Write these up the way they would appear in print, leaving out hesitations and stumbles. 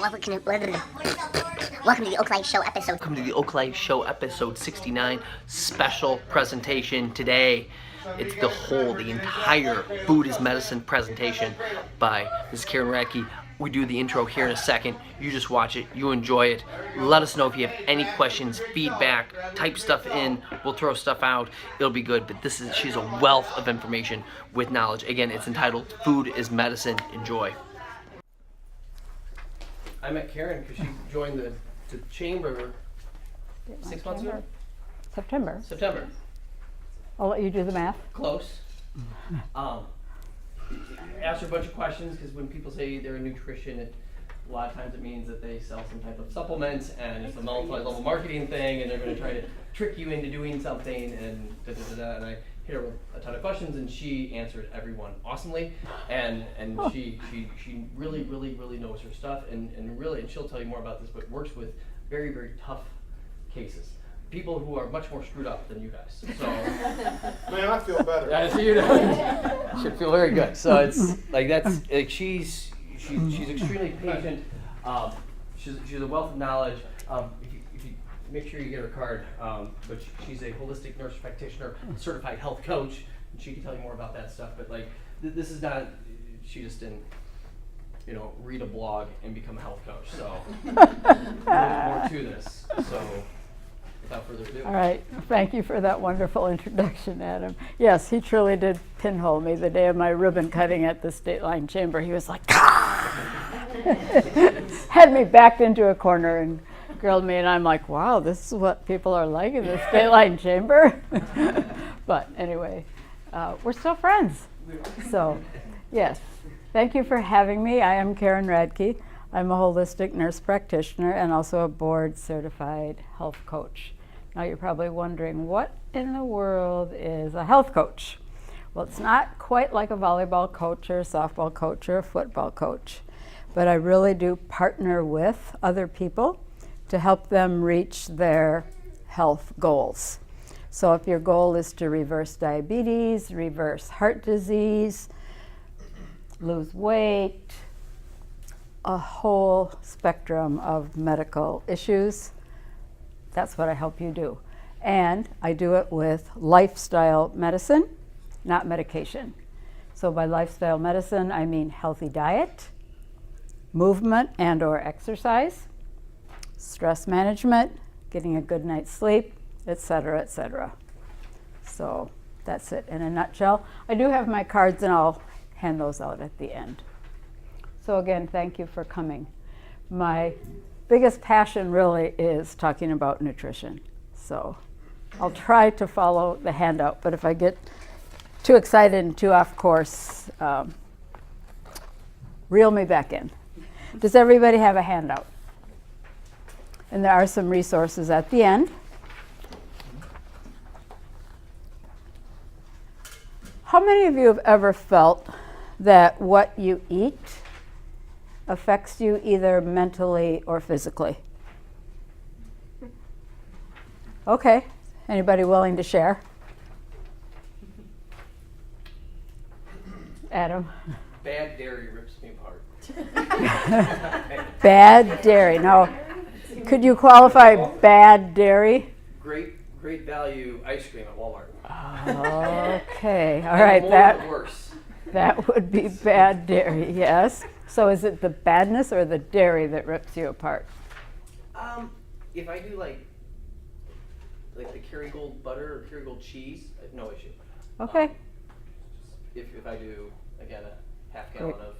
Welcome to the Oak Life Show episode. Welcome to the Oak Life Show episode 69 special presentation today. It's the entire Food is Medicine presentation by Ms. Karen Radtke. We do the intro here in a second. You just watch it. You enjoy it. Let us know if you have any questions, feedback, type stuff in. We'll throw stuff out. It'll be good. But she's a wealth of information with knowledge. Again, it's entitled Food is Medicine. Enjoy. I met Karen because she joined the chamber 6 months ago? September. I'll let you do the math. Close. Asked her a bunch of questions because when people say they're a nutrition, a lot of times it means that they sell some type of supplement and it's a multi-level marketing thing and they're going to try to trick you into doing something and da-da-da-da. And I hit her with a ton of questions and she answered everyone awesomely and she really knows her stuff and she'll tell you more about this, but works with very, very tough cases. People who are much more screwed up than you guys. So, man, I feel better. Yeah, so you should feel very good. So it's like she's extremely patient. She's a wealth of knowledge. If you make sure you get her card, but she's a holistic nurse practitioner, certified health coach, and she can tell you more about that stuff. But like this is not. She just didn't. Read a blog and become a health coach. So more to this. So. Without further ado. All right. Thank you for that wonderful introduction, Adam. Yes, he truly did pinhole me the day of my ribbon cutting at the State Line Chamber. He was like, had me backed into a corner and grilled me, and I'm like, wow, this is what people are like in the State Line Chamber. But anyway, we're still friends. So, yes, thank you for having me. I am Karen Radtke. I'm a holistic nurse practitioner and also a board-certified health coach. Now you're probably wondering, what in the world is a health coach? Well, it's not quite like a volleyball coach or a softball coach or a football coach, but I really do partner with other people to help them reach their health goals. So if your goal is to reverse diabetes, reverse heart disease, lose weight, a whole spectrum of medical issues, that's what I help you do. And I do it with lifestyle medicine, not medication. So by lifestyle medicine, I mean healthy diet, movement and or exercise, stress management, getting a good night's sleep, etc., etc. So that's it in a nutshell. I do have my cards and I'll hand those out at the end. So again, thank you for coming. My biggest passion really is talking about nutrition. So I'll try to follow the handout, but if I get too excited and too off course, reel me back in. Does everybody have a handout? And there are some resources at the end. How many of you have ever felt that what you eat affects you either mentally or physically? Okay. Anybody willing to share? Adam? Bad dairy rips me apart. Bad dairy. Now, could you qualify bad dairy? Great value ice cream at Walmart. Okay. All right. Worse. That would be bad dairy, yes. So is it the badness or the dairy that rips you apart? If I do like the Kerrygold butter or Kerrygold cheese, I have no issue. Okay. If I do, again, a half gallon of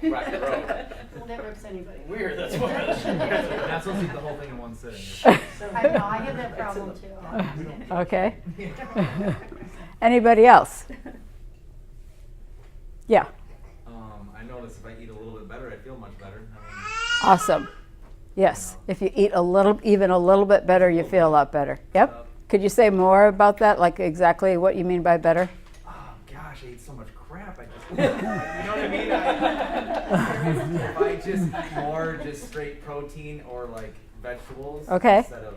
Rocket Road. We'll never upset anybody. Weird, that's what You're not supposed to eat the whole thing in one sitting. I know, I have that problem too. Okay. Anybody else? Yeah. I notice if I eat a little bit better, I feel much better. Awesome. Yes. If you eat even a little bit better, you feel a lot better. Yep. Could you say more about that? Like exactly what you mean by better? Oh gosh, I ate so much crap. You know what I mean? If I just eat more just straight protein or like vegetables instead of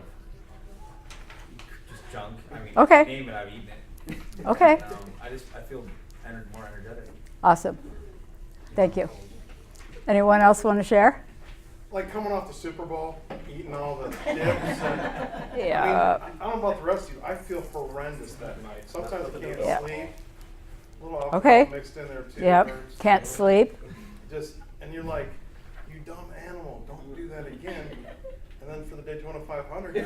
just junk. I mean, Okay. name it, I've eaten it. Okay. I feel more energetic. Awesome. Thank you. Anyone else want to share? like coming off the Super Bowl, eating all the dips. And, Yeah. I don't know about the rest of you. I feel horrendous that night. Sometimes I can't Yeah. sleep. A little alcohol Okay. mixed in there too. Yep. hurts. Can't sleep. Just and you're like, you dumb animal, don't do that again. And then for the Daytona 500,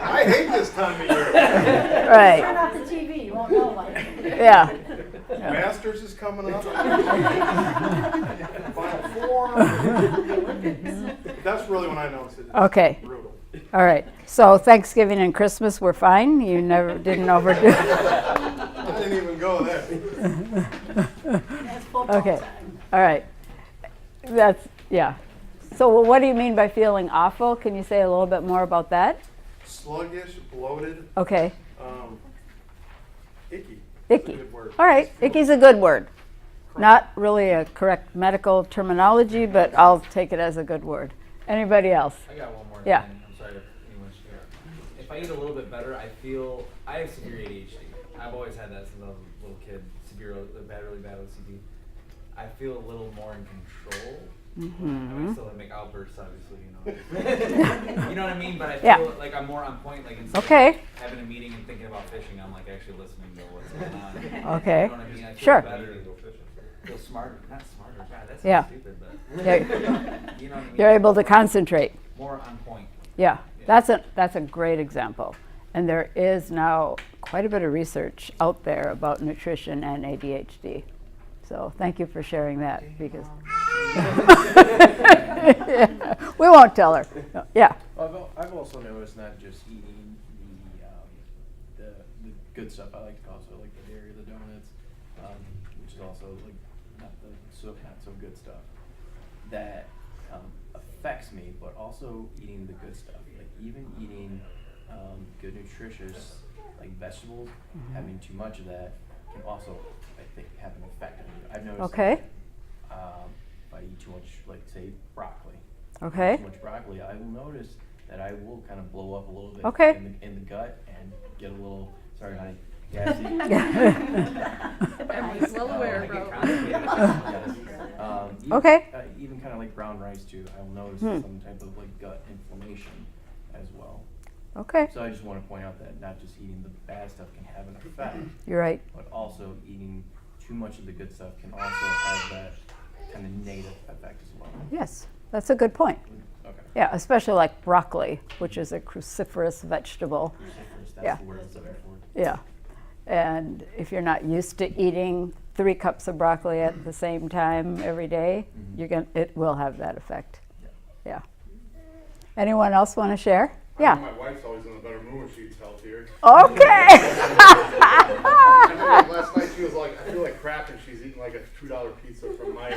I hate this time of year. Turn Right. off the TV, you won't know about it. Yeah. Masters is coming up. Final Four. That's really when I noticed it. It's Okay. brutal. All right. So Thanksgiving and Christmas were fine. You never didn't overdo it. I didn't even go there. It's football Okay. time. All right. That's yeah. So what do you mean by feeling awful? Can you say a little bit more about that? Sluggish, bloated, Okay. icky. That's a Icky. good word. All right. Just feel Icky's a good word. Not really a correct medical terminology, but I'll take it as a good word. Anybody else? I got one more Yeah. thing. I'm sorry if anyone's here. If I eat a little bit better, I have severe ADHD. I've always had that since I was a little kid. Really bad OCD. I feel a little more in control. I mean, I still make outbursts, obviously, you know. You know what I mean? But I feel Yeah. like I'm more on point. Like instead Okay. of having a meeting and thinking about fishing, I'm like actually listening to what's going on. Okay. You know what I mean? I feel Sure. better. Feel smarter. Not smarter. God, that sounds Yeah. stupid, but Yeah. you know what I mean? You're able to concentrate. More on point. Yeah. That's a great example. And there is now quite a bit of research out there about nutrition and ADHD. So thank you for sharing that because we won't tell her. No, yeah. I've also noticed not just eating the good stuff. I like to call it like the dairy, the donuts, which is also like not so good stuff that affects me, but also eating the good stuff. Like even eating good nutritious like vegetables, having too much of that can also I think have an effect on you. I've noticed. Okay. That, if I eat too much, like say broccoli. Okay. Too much broccoli, I will notice that I will kind of blow up a little bit Okay. in the gut and get a little, sorry honey, gassy. Everybody's well aware, bro. Okay. Even kind of like brown rice too, I'll notice some type of like gut inflammation as well. Okay. So I just want to point out that not just eating the bad stuff can have an effect, You're right. but also eating too much of the good stuff can also have that kind of negative effect as well. Yes. That's a good point. Okay. Yeah, especially like broccoli, which is a cruciferous vegetable. Cruciferous, that's Yeah. the word I was looking for. Yeah. And if you're not used to eating 3 cups of broccoli at the same time every day, it will have that effect. Yeah. Anyone else want to share? Yeah. My wife's always in a better mood when she eats healthier. Okay. I know, like, last night she was like, I feel like crap, and she's eating like a $2 pizza from my. We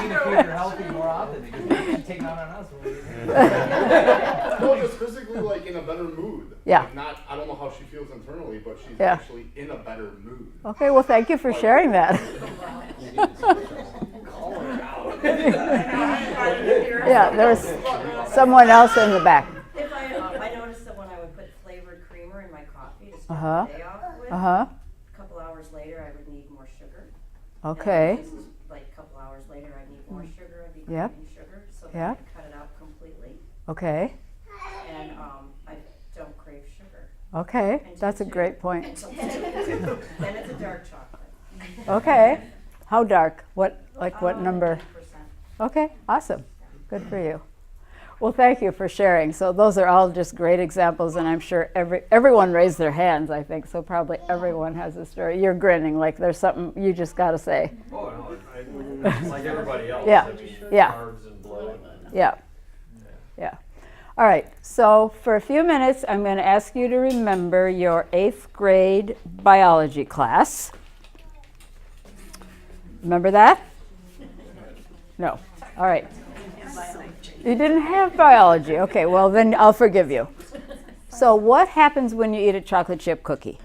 need to feed her healthy more often because she's taking out on us. No, just physically like in a better mood. Yeah. Like not, I don't know how she feels internally, but she's Yeah. actually in a better mood. Okay, well, thank you for sharing that. Call her out. Yeah, there was someone else in the back. If I noticed that when I would put flavored creamer in my coffee to start Uh-huh. the day off with, Uh-huh. a couple hours later I would need more sugar. Okay. And this is like a couple hours later I'd need more sugar. I'd be Yep. craving sugar, so then Yep. I'd cut it out completely. Okay. And I don't crave sugar. Okay. Until That's a two. great point. Until two. Then it's a dark chocolate. Okay. How dark? What number? 10%. Okay. Awesome. Good for you. Well, thank you for sharing. So those are all just great examples, and I'm sure everyone raised their hands, I think, so probably everyone has a story. You're grinning like there's something you just got to say. Oh, no, it's like everybody else. Yeah. I mean, Yeah. Carbs and blood. Yeah. Yeah. All right. So for a few minutes, I'm going to ask you to remember your 8th grade biology class. Remember that? No. All right. You didn't have biology. Okay, well, then I'll forgive you. So what happens when you eat a chocolate chip cookie?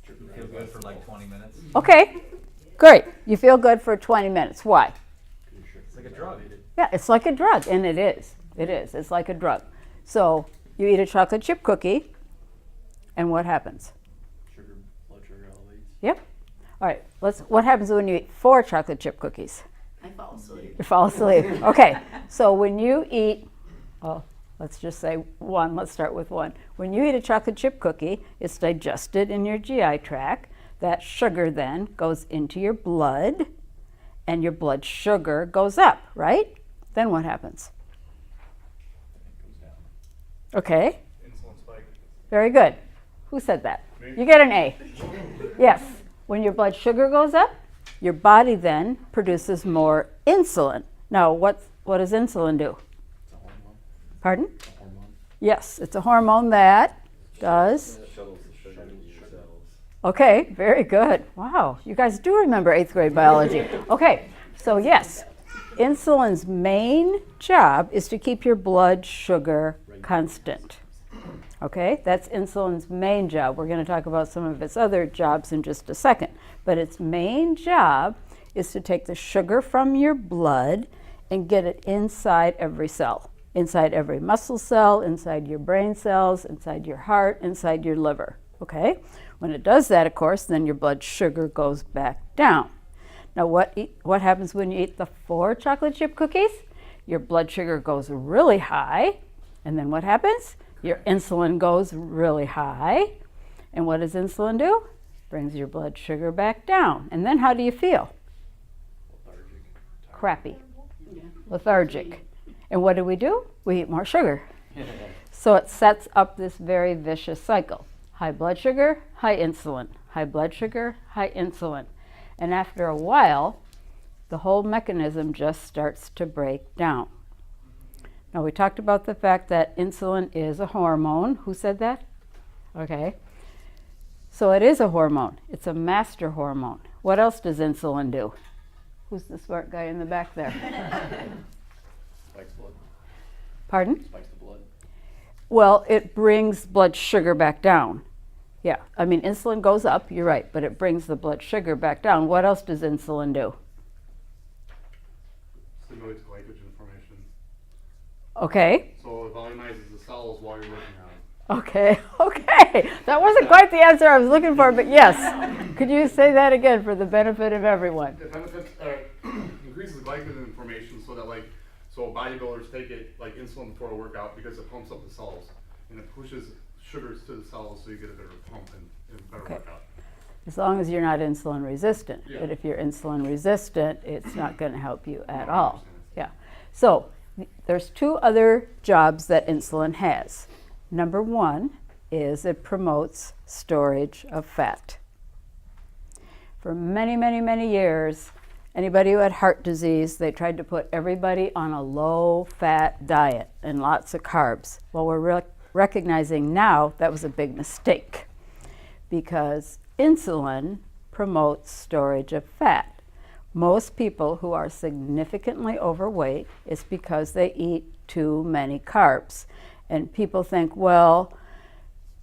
You feel good for like 20 minutes. Okay, great. You feel good for 20 minutes. Why? It's like a drug. Yeah, it's like a drug, and it is. It is. It's like a drug. So you eat a chocolate chip cookie, and what happens? Blood sugar elevates. Yep. All right, what happens when you eat 4 chocolate chip cookies? I fall asleep. You fall asleep. Okay, so when you eat, well, let's just say 1, let's start with 1. When you eat a chocolate chip cookie, it's digested in your GI tract. That sugar then goes into your blood, and your blood sugar goes up, right? Then what happens? It goes down. Okay, Insulin spike. very good. Who said that? You get an A. Yes, when your blood sugar goes up, your body then produces more insulin. Now, what does insulin do? It's a hormone. Pardon? It's a hormone. Yes, it's a hormone that does. Shuttles the sugar to your cells. Okay, very good. Wow, you guys do remember 8th grade biology. Okay, so yes, insulin's main job is to keep your blood sugar constant. Okay, that's insulin's main job. We're going to talk about some of its other jobs in just a second. But its main job is to take the sugar from your blood and get it inside every cell, inside every muscle cell, inside your brain cells, inside your heart, inside your liver. Okay? When it does that, of course, then your blood sugar goes back down. Now, what happens when you eat the 4 chocolate chip cookies? Your blood sugar goes really high, and then what happens? Your insulin goes really high. And what does insulin do? Brings your blood sugar back down. And then how do you feel? Lethargic. Crappy. Lethargic. And what do? We eat more sugar. So it sets up this very vicious cycle. High blood sugar, high insulin. High blood sugar, high insulin. And after a while, the whole mechanism just starts to break down. Now, we talked about the fact that insulin is a hormone. Who said that? Okay. So it is a hormone. It's a master hormone. What else does insulin do? Who's the smart guy in the back there? Spikes blood. Pardon? Spikes the blood. Well, it brings blood sugar back down. Yeah, I mean, insulin goes up, you're right, but it brings the blood sugar back down. What else does insulin do? Stimulates glycogen formation. Okay. So it volumizes the cells while you're working on it. Okay, okay. That wasn't quite the answer I was looking for, but yes. Could you say that again for the benefit of everyone? It benefits, increases glycogen formation so that so bodybuilders take it like insulin before a workout because it pumps up the cells and it pushes sugars to the cells so you get a better pump and a better workout. As long as you're not insulin resistant. Yeah. But if you're insulin resistant, it's not going to help you at all. Yeah. So there's 2 other jobs that insulin has. Number 1 is it promotes storage of fat. For many, many, many years, anybody who had heart disease, they tried to put everybody on a low-fat diet and lots of carbs. Well, we're recognizing now that was a big mistake because insulin promotes storage of fat. Most people who are significantly overweight is because they eat too many carbs. And people think, well,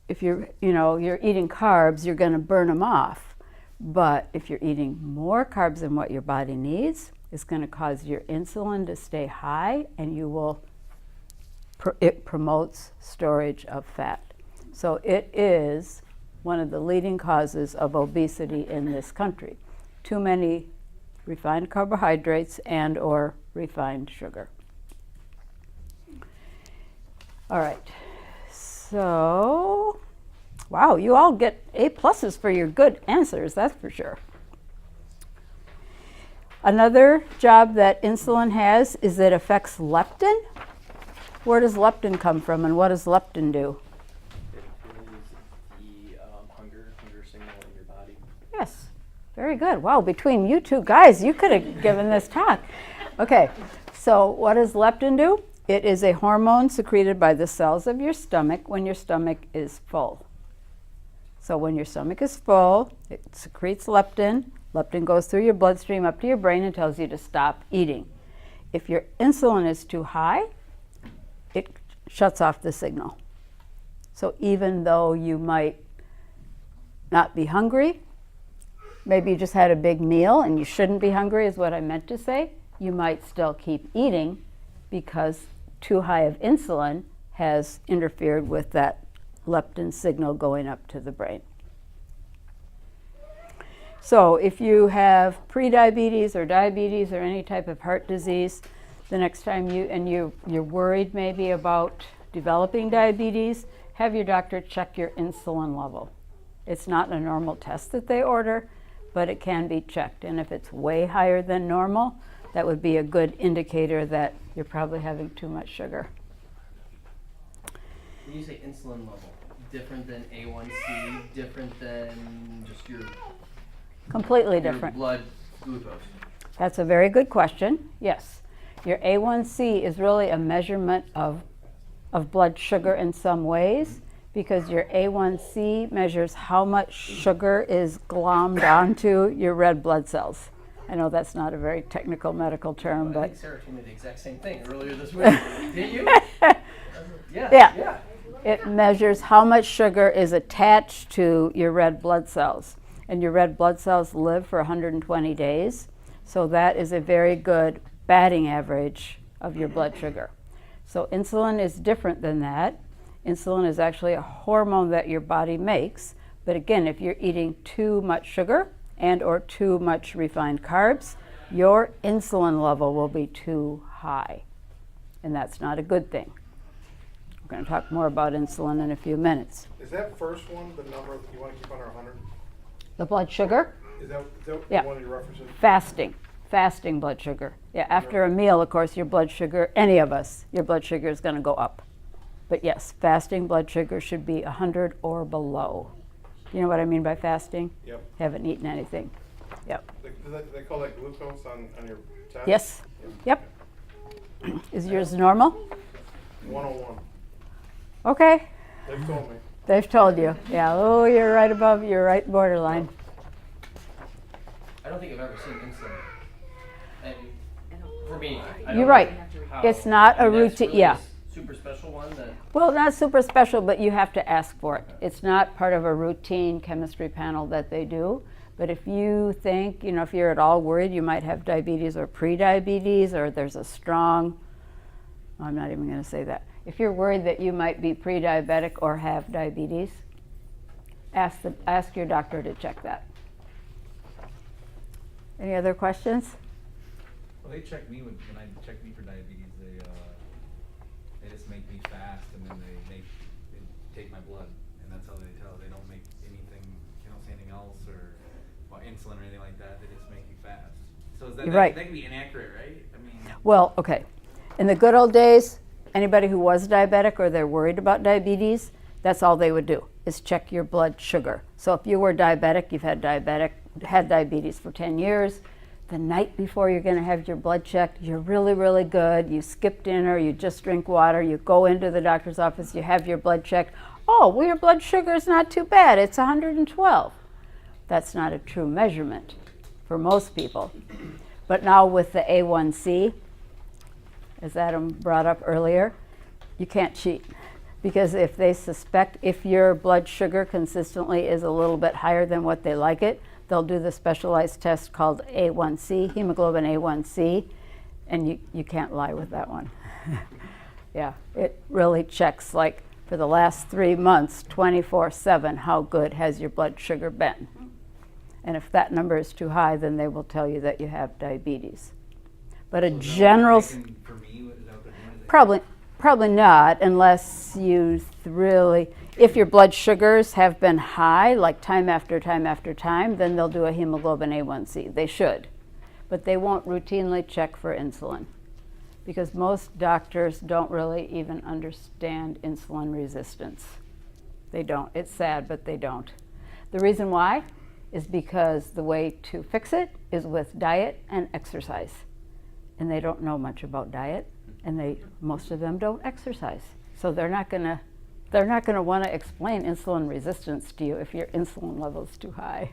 if you're eating carbs, you're going to burn them off. But if you're eating more carbs than what your body needs, it's going to cause your insulin to stay high, and it promotes storage of fat. So it is one of the leading causes of obesity in this country. Too many refined carbohydrates and or refined sugar. All right, so, wow, you all get A+ for your good answers, that's for sure. Another job that insulin has is it affects leptin. Where does leptin come from and what does leptin do? It is the hunger signal in your body. Yes, very good. Wow, between you 2 guys, you could have given this talk. Okay, so what does leptin do? It is a hormone secreted by the cells of your stomach when your stomach is full. So when your stomach is full, it secretes leptin. Leptin goes through your bloodstream up to your brain and tells you to stop eating. If your insulin is too high, it shuts off the signal. So even though you might not be hungry, maybe you just had a big meal and you shouldn't be hungry is what I meant to say, you might still keep eating because too high of insulin has interfered with that leptin signal going up to the brain. So if you have prediabetes or diabetes or any type of heart disease, the next time you're worried maybe about developing diabetes, have your doctor check your insulin level. It's not a normal test that they order, but it can be checked. And if it's way higher than normal, that would be a good indicator that you're probably having too much sugar. When you say insulin level, different than A1C, different than just your Completely your different. blood glucose. That's a very good question. Yes. Your A1C is really a measurement of blood sugar in some ways, because your A1C measures how much sugar is glommed onto your red blood cells. I know that's not a very technical medical term, I but think Sarah told me the exact same thing earlier this week. Did you? Yeah. Yeah. It measures how much sugar is attached to your red blood cells. And your red blood cells live for 120 days. So that is a very good batting average of your blood sugar. So insulin is different than that. Insulin is actually a hormone that your body makes. But again, if you're eating too much sugar and or too much refined carbs, your insulin level will be too high. And that's not a good thing. We're going to talk more about insulin in a few minutes. Is that first one the number you want to keep under 100? The blood sugar, Is that Yeah. the one you're referencing? fasting blood sugar. Yeah, after a meal, of course, your blood sugar, any of us, your blood sugar is going to go up. But yes, fasting blood sugar should be 100 or below. You know what I mean by fasting? Yep. Haven't eaten anything. Yep. They call that glucose on your test? Yes. Yep. Is yours normal? 101. Okay. They've told me. They've told you. Yeah. Oh, you're right above, you're right borderline. I don't think I've ever seen insulin. And for me, I You're don't right. know how. It's not I a mean, that's routine. really Yeah. a super special one that. Well, not super special, but you have to ask for it. It's not part of a routine chemistry panel that they do. But if you think, if you're at all worried you might have diabetes or prediabetes, or there's a strong, I'm not even going to say that. If you're worried that you might be pre-diabetic or have diabetes, ask your doctor to check that. Any other questions? Well, they check me when I check me for diabetes. They just make me fast, and then they take my blood, and that's how they tell. They don't make anything. They don't say anything else or insulin or anything like that. They just make you fast. So is that You're right. That can be inaccurate, right? I mean. Well, okay. In the good old days, anybody who was diabetic or they're worried about diabetes, that's all they would do, is check your blood sugar. So if you were diabetic, you've had diabetes for 10 years, the night before you're going to have your blood checked, you're really, really good. You skip dinner, you just drink water, you go into the doctor's office, you have your blood checked. Oh, well, your blood sugar is not too bad. It's 112. That's not a true measurement for most people. But now with the A1C, as Adam brought up earlier, you can't cheat. Because if they suspect if your blood sugar consistently is a little bit higher than what they like it, they'll do the specialized test called A1C, hemoglobin A1C, and you can't lie with that one. Yeah, it really checks, like, for the last 3 months, 24/7, how good has your blood sugar been. And if that number is too high, then they will tell you that you have diabetes. But a general... For me, is that what they're doing? Probably not, unless you really, if your blood sugars have been high, like time after time after time, then they'll do a hemoglobin A1C. They should. But they won't routinely check for insulin, because most doctors don't really even understand insulin resistance. They don't. It's sad, but they don't. The reason why is because the way to fix it is with diet and exercise. And they don't know much about diet, and most of them don't exercise. So they're not gonna want to explain insulin resistance to you if your insulin level is too high.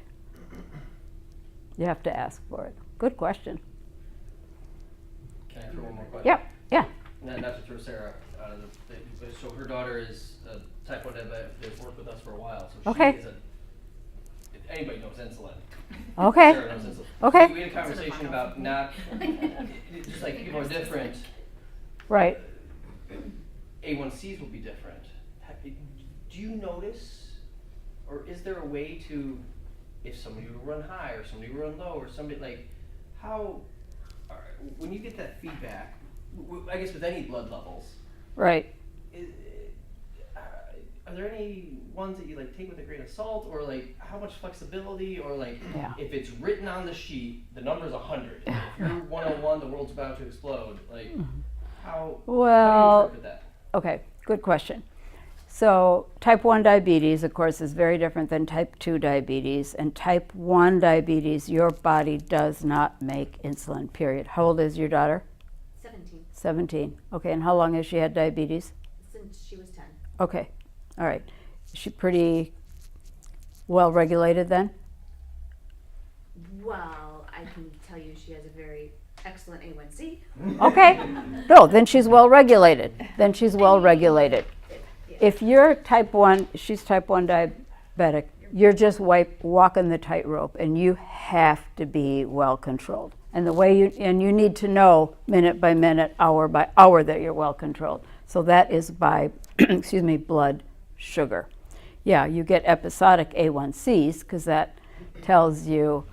You have to ask for it. Good question. Can I throw one more question? Yep. Yeah. Not to throw Sarah out of the. So her daughter is a type 1 diabetic. They've worked with us for a while. So Okay. she is if anybody knows insulin. Okay. Sarah knows insulin. Okay. We had a conversation about not, just like people are different, Right. A1Cs will be different. Do you notice, or is there a way to if somebody would run high or somebody would run low or somebody like how when you get that feedback, I guess with any blood levels, Right. are there any ones that you like take with a grain of salt, or like how much flexibility, or like Yeah. if it's written on the sheet, the number's 100. If you're 101, the world's about to explode. Like how do you Well, interpret that? okay, good question. So type 1 diabetes, of course, is very different than type 2 diabetes. And type 1 diabetes, your body does not make insulin, period. How old is your daughter? 17, 17. Okay, and how long has she had diabetes? since she was 10. Okay, all right. Is she pretty well regulated then? Well, I can tell you she has a very excellent A1C. Okay, no, then she's well regulated. Then she's well regulated. If you're type 1, she's type 1 diabetic, you're just walking the tightrope, and you have to be well controlled. And the way you need to know minute by minute, hour by hour that you're well controlled. So that is by, excuse me, blood sugar. Yeah, you get episodic A1Cs because that tells you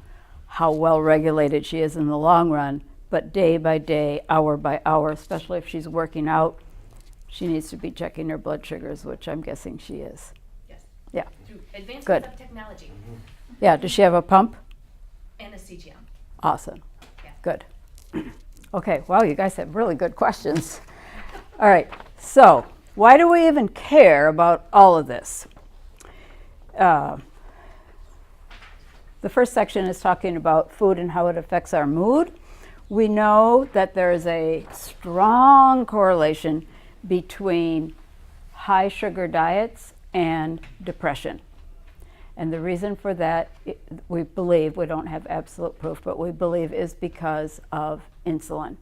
how well regulated she is in the long run. But day by day, hour by hour, especially if she's working out, she needs to be checking her blood sugars, which I'm guessing she is. Yes. Yeah. Through advancements Good. of technology Yeah, does she have a pump? and a CGM. Awesome. Yeah. Good. Okay, wow, you guys have really good questions. All right, so why do we even care about all of this? The first section is talking about food and how it affects our mood. We know that there is a strong correlation between high sugar diets and depression. And the reason for that, we believe, we don't have absolute proof, but we believe is because of insulin.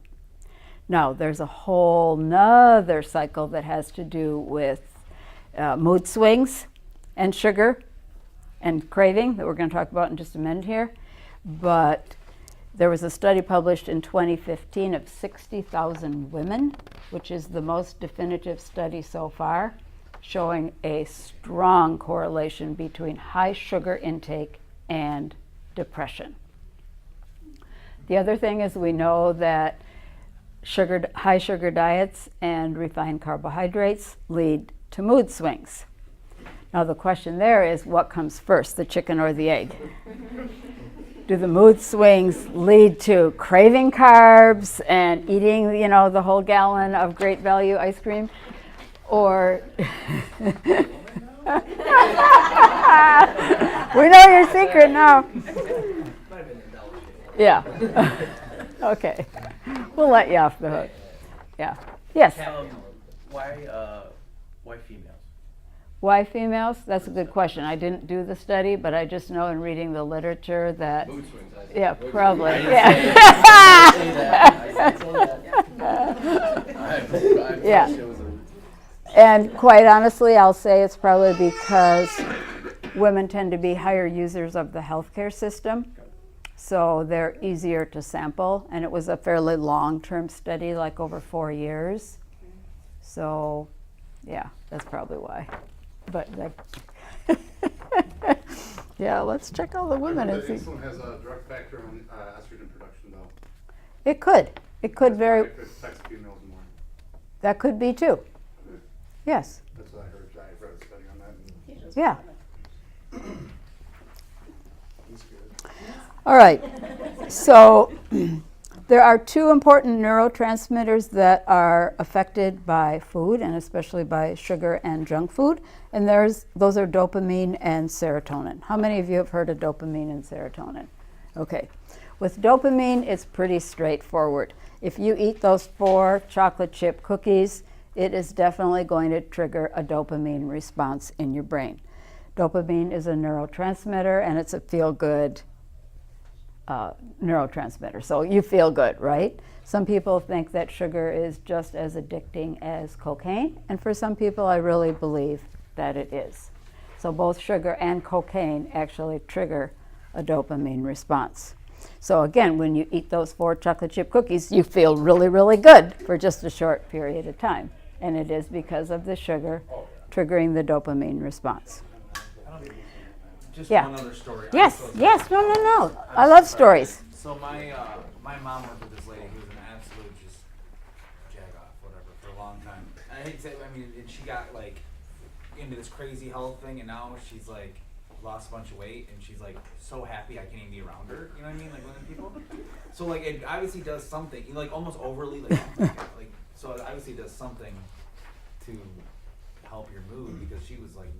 Now, there's a whole nother cycle that has to do with mood swings and sugar and craving that we're going to talk about in just a minute here. But there was a study published in 2015 of 60,000 women, which is the most definitive study so far, showing a strong correlation between high sugar intake and depression. The other thing is we know that high sugar diets and refined carbohydrates lead to mood swings. Now the question there is, what comes first, the chicken or the egg? Do the mood swings lead to craving carbs and eating, the whole gallon of Great Value ice cream? Or we know your secret now. Yeah. Okay. We'll let you off the hook. Yeah. Yes. Why females? Why females? That's a good question. I didn't do the study, but I just know in reading the literature that. Mood swings. Yeah, probably. Yeah. And quite honestly, I'll say it's probably because women tend to be higher users of the healthcare system, so they're easier to sample. And it was a fairly long-term study, like over 4 years. So, yeah, that's probably why. But yeah, let's check all the women and see. Insulin has a direct factor on estrogen production, though. It could. It could That's very. why it affects females more. That could be too. Yes. That's what I heard. I read a study on that. Yeah. All right. So there are two important neurotransmitters that are affected by food, and especially by sugar and junk food. And those are dopamine and serotonin. How many of you have heard of dopamine and serotonin? Okay. With dopamine, it's pretty straightforward. If you eat those 4 chocolate chip cookies, it is definitely going to trigger a dopamine response in your brain. Dopamine is a neurotransmitter, and it's a feel-good neurotransmitter. So you feel good, right? Some people think that sugar is just as addicting as cocaine, and for some people, I really believe that it is. So both sugar and cocaine actually trigger a dopamine response. So again, when you eat those 4 chocolate chip cookies, you feel really, really good for just a short period of time. And it is because of the sugar triggering the dopamine response. Just Yeah. one other story. Yes, I'm so yes, sorry. no. I'm I love sorry. stories. So my mom worked with this lady who was an absolute just jag-off, whatever, for a long time. And I hate to say, and she got like into this crazy health thing, and now she's like lost a bunch of weight, and she's like so happy I can't even be around her. You know what I mean? Like women people. So like it obviously does something. You like almost overly like so it obviously does something to help your mood, because she was like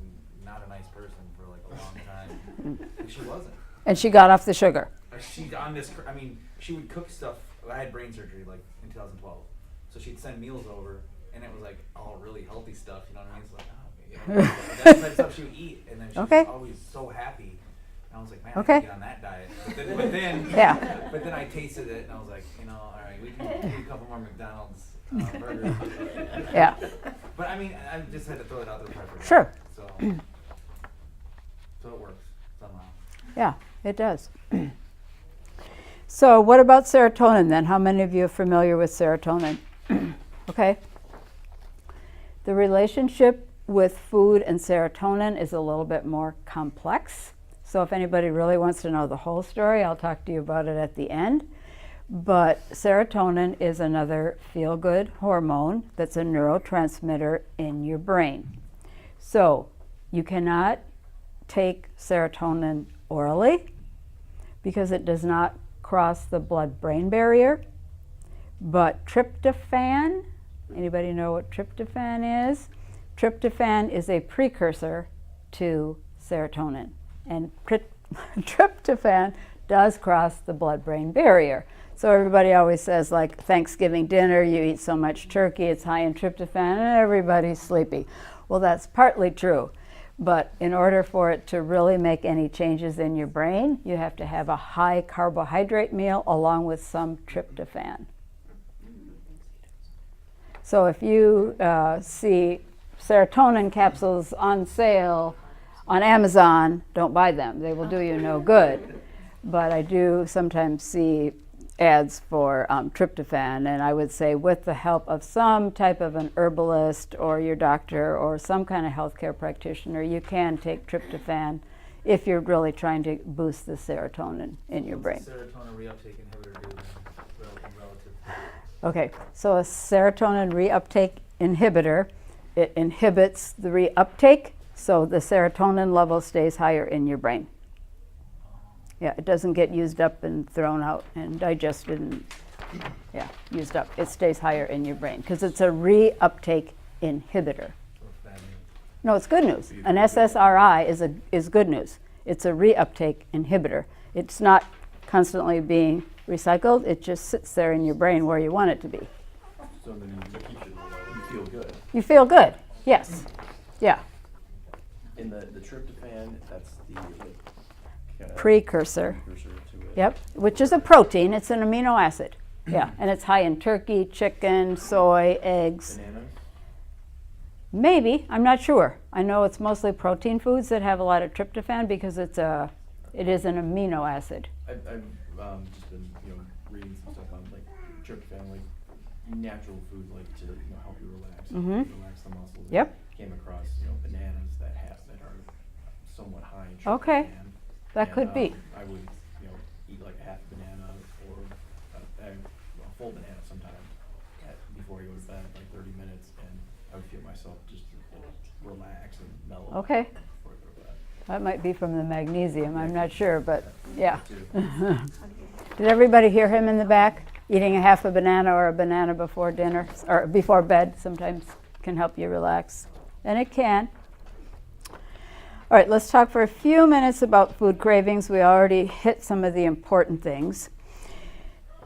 not a nice person for like a long time. And she wasn't. And she got off the sugar. She on this. She would cook stuff. I had brain surgery like in 2012, so she'd send meals over, and it was like all really healthy stuff. You know what I mean? It's like, that's the type of stuff she would eat, and then she was always so happy. And I was like, man, I can't get on that diet. But then, Yeah. But then I tasted it, and I was like, all right, we can eat a couple more McDonald's burgers. Yeah. But I just had to throw it out there. Sure. So it works somehow. Yeah, it does. So what about serotonin then? How many of you are familiar with serotonin? Okay. The relationship with food and serotonin is a little bit more complex. So if anybody really wants to know the whole story, I'll talk to you about it at the end. But serotonin is another feel-good hormone that's a neurotransmitter in your brain. So you cannot take serotonin orally because it does not cross the blood-brain barrier. But tryptophan, anybody know what tryptophan is? Tryptophan is a precursor to serotonin. And tryptophan does cross the blood-brain barrier. So everybody always says, like, Thanksgiving dinner, you eat so much turkey, it's high in tryptophan, and everybody's sleepy. Well, that's partly true. But in order for it to really make any changes in your brain, you have to have a high carbohydrate meal along with some tryptophan. So if you see serotonin capsules on sale on Amazon, don't buy them. They will do you no good. But I do sometimes see ads for tryptophan, and I would say with the help of some type of an herbalist or your doctor or some kind of healthcare practitioner, you can take tryptophan if you're really trying to boost the serotonin in your brain. Serotonin reuptake inhibitor do relative. Okay, so a serotonin reuptake inhibitor, it inhibits the reuptake, so the serotonin level stays higher in your brain. Yeah, it doesn't get used up and thrown out and digested and used up. It stays higher in your brain because it's a reuptake inhibitor. No, it's good news. An SSRI is good news. It's a reuptake inhibitor. It's not constantly being recycled. It just sits there in your brain where you want it to be. So then you feel good. You feel good. Yes. Yeah. In the tryptophan, that's the Precursor. to it. Yep, which is a protein. It's an amino acid. Yeah, and it's high in turkey, chicken, soy, eggs. Bananas? Maybe, I'm not sure. I know it's mostly protein foods that have a lot of tryptophan because it is an amino acid. I've just been reading some stuff on like tryptophan, like natural food, like to help you relax, relax the muscles. Yep. Came across bananas that are somewhat high in tryptophan. Okay. That could be. I would eat like half a banana or a full banana sometimes before I go to bed, like 30 minutes, and I would feel myself just relax and mellow. Okay. Before I go to bed. That might be from the magnesium. I'm not sure, but yeah. Too. Did everybody hear him in the back? Eating a half a banana or a banana before dinner or before bed sometimes can help you relax. And it can. All right, let's talk for a few minutes about food cravings. We already hit some of the important things.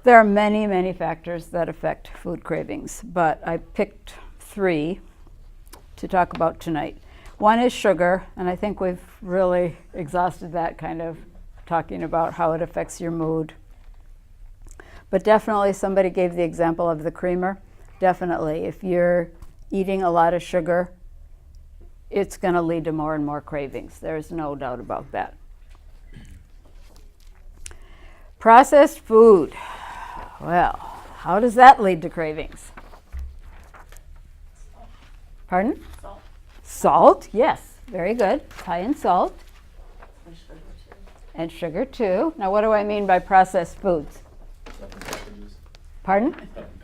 There are many, many factors that affect food cravings, but I picked 3 to talk about tonight. One is sugar, and I think we've really exhausted that, kind of talking about how it affects your mood. But definitely somebody gave the example of the creamer. Definitely, if you're eating a lot of sugar, it's going to lead to more and more cravings. There's no doubt about that. Processed food. Well, how does that lead to cravings? Pardon? Salt. Salt, yes. Very good. High in salt. and sugar too. Now, what do I mean by processed foods? Stuff in packages. Pardon? Stuff in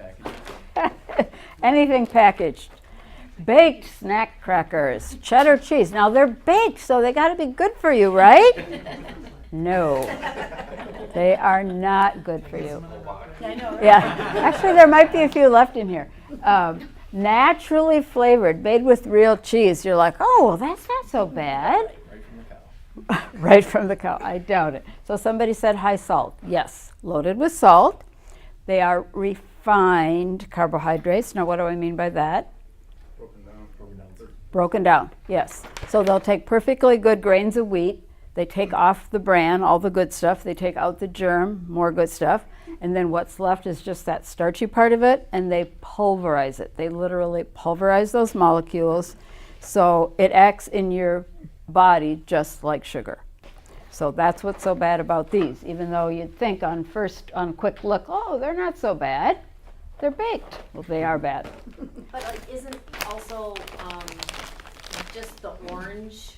packages. Anything packaged. Baked snack crackers, cheddar cheese. Now, they're baked, so they got to be good for you, right? No. They are not good for you. I know, right? Yeah, actually there might be a few left in here. Naturally flavored, made with real cheese. You're like, oh, well, that's not so bad. Right from the cow. Right from the cow. I doubt it. So somebody said high salt. Yes, loaded with salt. They are refined carbohydrates. Now, what do I mean by that? Broken down, yes. So they'll take perfectly good grains of wheat. They take off the bran, all the good stuff. They take out the germ, more good stuff. And then what's left is just that starchy part of it, and they pulverize it. They literally pulverize those molecules, so it acts in your body just like sugar. So that's what's so bad about these, even though you'd think on quick look, oh, they're not so bad. They're baked. Well, they are bad. But like, isn't also just the orange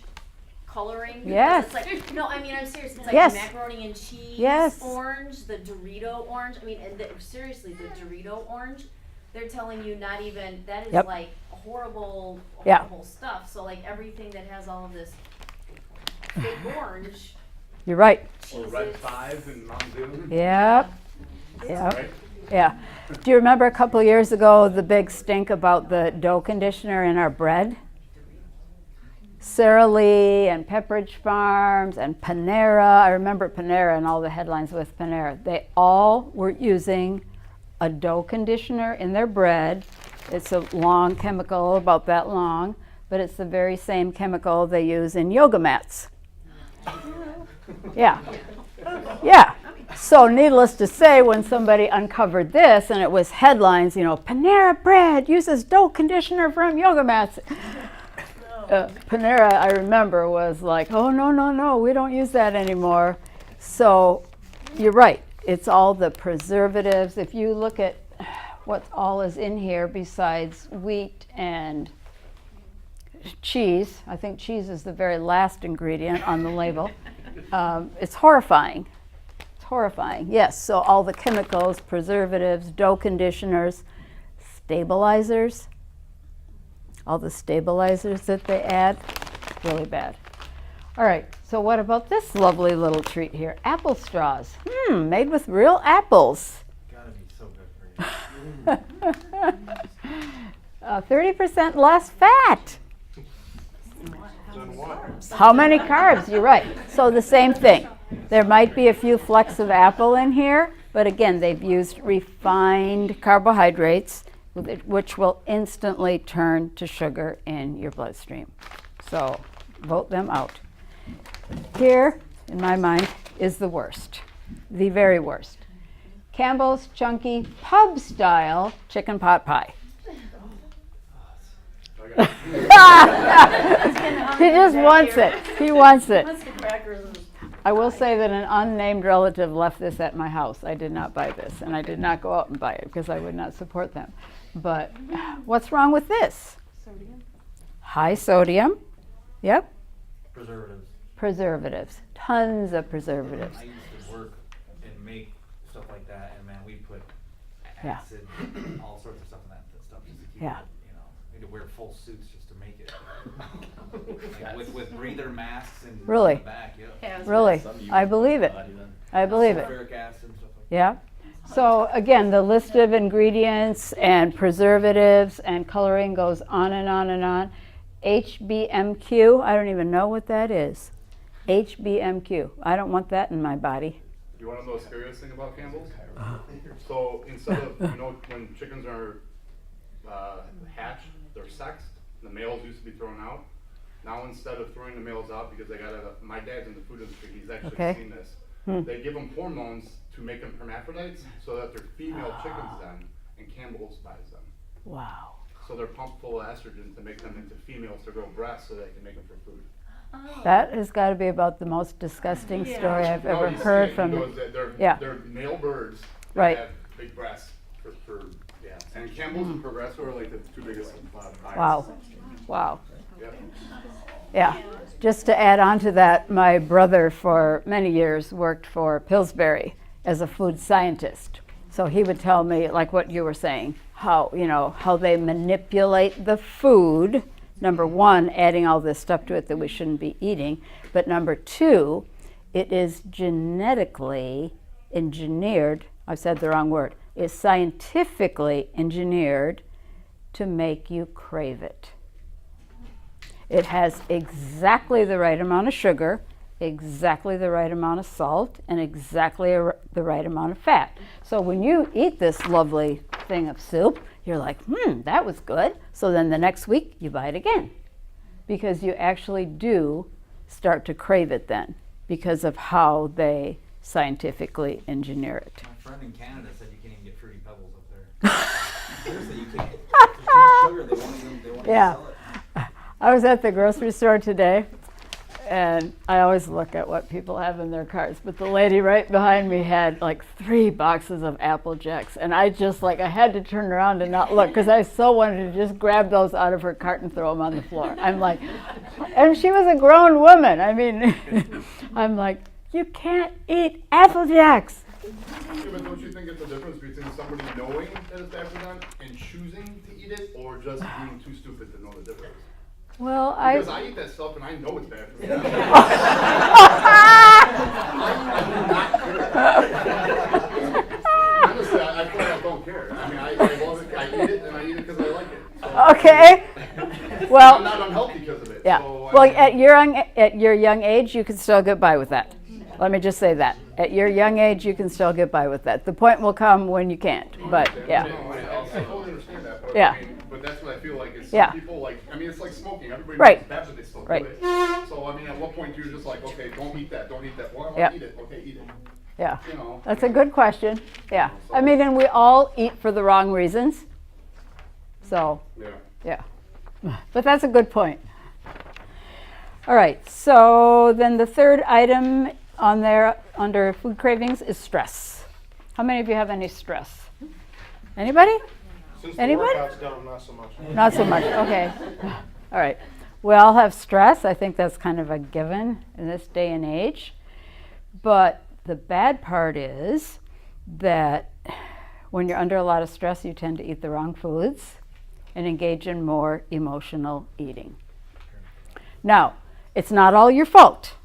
coloring? Because Yes. It's like, no, I mean, I'm serious. It's like Yes. macaroni and cheese Yes. orange, the Dorito orange. I mean, and Seriously, the Dorito orange, they're telling you not even, that is Yep. like horrible, Yeah. horrible stuff. So like everything that has all of this fake orange, You're right. Or cheeses. Red 5 and Mountain Dew. Yep. Yep. Right? Yeah. Do you remember a couple years ago the big stink about the dough conditioner in our bread? Sara Lee and Pepperidge Farms and Panera. I remember Panera and all the headlines with Panera. They all were using a dough conditioner in their bread. It's a long chemical, about that long, but it's the very same chemical they use in yoga mats. Yeah. Yeah. So needless to say, when somebody uncovered this and it was headlines, you know, Panera bread uses dough conditioner from yoga mats. Panera, I remember, was like, oh, no, no, no, we don't use that anymore. So you're right. It's all the preservatives. If you look at what all is in here besides wheat and cheese, I think cheese is the very last ingredient on the label. It's horrifying. It's horrifying. Yes, so all the chemicals, preservatives, dough conditioners, stabilizers, all the stabilizers that they add, really bad. All right, so what about this lovely little treat here? Apple straws. Made with real apples. Gotta be so good for you. 30% less fat. Then what? How many carbs? You're right. So the same thing. There might be a few flecks of apple in here, but again, they've used refined carbohydrates, which will instantly turn to sugar in your bloodstream. So vote them out. Here, in my mind, is the worst, the very worst. Campbell's Chunky Pub Style Chicken Pot Pie. He just wants it. He wants it. What's the crackers and I will say that an unnamed relative left this at my house. I did not buy this, and I did not go out and buy it because I would not support them. But what's wrong with this? sodium? High sodium. Yep. Preservatives. Preservatives. Tons of preservatives. I used to work and make stuff like that, and man, we put Yeah. acid, all sorts of stuff in that stuff just to keep Yeah. it, you know, we had to wear full suits just to make it. Like with breather masks and Really? on the back, yeah. Really, Some you I can believe it. body then. I believe it. Sulfuric acid and stuff like Yeah. So again, the list of ingredients and preservatives and coloring goes on and on and on. HBMQ, I don't even know what that is. HBMQ, I don't want that in my body. You want to know the scariest thing about Campbell's? So instead of, you know, when chickens are hatched, they're sexed, the males used to be thrown out. Now instead of throwing the males out, because they got my dad's in the food industry, he's actually Okay. seen this. They give them hormones to make them hermaphrodites so that they're female chickens then, and Campbell's buys them. Wow. So they're pumped full of estrogen to make them into females to grow breasts so they can make them for food. That has got to be about the most disgusting story I've No, ever you see heard it, from. he goes that they're, Yeah. they're male birds that Right. have big breasts for yeah. And Campbell's and Progresso are like the two biggest buyers. Wow. Wow. Yep. Yeah. Just to add on to that, my brother for many years worked for Pillsbury as a food scientist. So he would tell me, like what you were saying, how they manipulate the food. Number one, adding all this stuff to it that we shouldn't be eating. But number two, it is genetically engineered, I said the wrong word, is scientifically engineered to make you crave it. It has exactly the right amount of sugar, exactly the right amount of salt, and exactly the right amount of fat. So when you eat this lovely thing of soup, you're like, that was good. So then the next week you buy it again, because you actually do start to crave it then because of how they scientifically engineer it. My friend in Canada said you can't even get Fruity Pebbles up there. Seriously, you can't. There's too much sugar. They won't even sell it. I was at the grocery store today, and I always look at what people have in their carts, but the lady right behind me had like 3 boxes of Apple Jacks, and I had to turn around and not look because I so wanted to just grab those out of her cart and throw them on the floor. I'm like, and she was a grown woman. I mean, I'm like, you can't eat Apple Jacks. Yeah, but don't you think it's a difference between somebody knowing that it's bad for them and choosing to eat it, or just being too stupid to know the difference? Well, Because I eat that stuff and I know it's bad for me. Honestly, I feel like I don't care. I mean, I eat it and I eat it because I like it. So, okay. Well, I'm not unhealthy because of it. yeah. So, Well, at your young age, you can still get by with that. Let me just say that. At your young age, you can still get by with that. The point will come when you can't. But yeah. No, I totally understand that. But, Yeah. I mean, but that's what I feel like is Yeah. some people like, I mean, it's like smoking. Everybody Right. knows it's bad, but they still Right. do it. So, I mean, at what point do you just like, okay, don't eat that, don't eat that. Well, I want Yeah. to eat it. Okay, eat it. Yeah. You know. That's a good question. Yeah. I mean, and we all eat for the wrong reasons. So, Yeah. but that's a good point. All right. So then the third item on there under food cravings is stress. How many of you have any stress? Anybody? Since Anybody? the workout's done, not so much. Not so much. Okay. All right. We all have stress. I think that's kind of a given in this day and age. But the bad part is that when you're under a lot of stress, you tend to eat the wrong foods and engage in more emotional eating. Now, it's not all your fault,